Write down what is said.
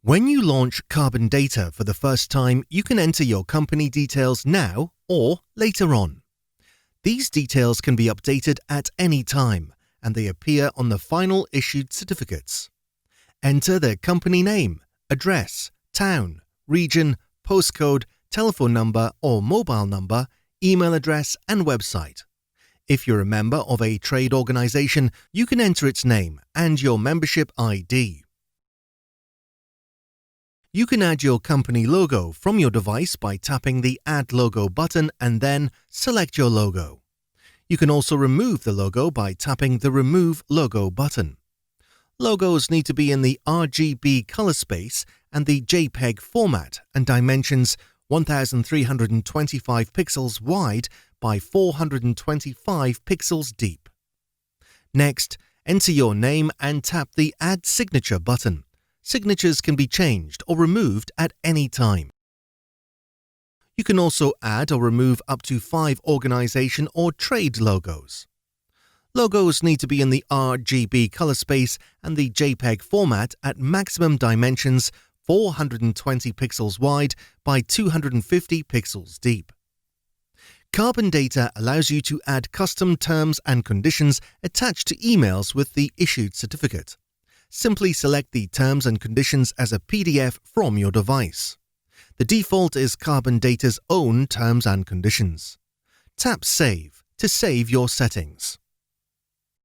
When you launch Carbon Data for the first time, you can enter your company details now or later on. These details can be updated at any time, and they appear on the final issued certificates. Enter the company name, address, town, region, postcode, telephone number or mobile number, email address, and website. If you're a member of a trade organization, you can enter its name and your membership ID. You can add your company logo from your device by tapping the Add Logo button and then select your logo. You can also remove the logo by tapping the Remove Logo button. Logos need to be in the RGB color space and the JPEG format and dimensions 1325 pixels wide by 425 pixels deep. Next, enter your name and tap the Add Signature button. Signatures can be changed or removed at any time. You can also add or remove up to 5 organization or trade logos. Logos need to be in the RGB color space and the JPEG format at maximum dimensions 420 pixels wide by 250 pixels deep. Carbon Data allows you to add custom terms and conditions attached to emails with the issued certificate. Simply select the terms and conditions as a PDF from your device. The default is Carbon Data's own terms and conditions. Tap Save to save your settings.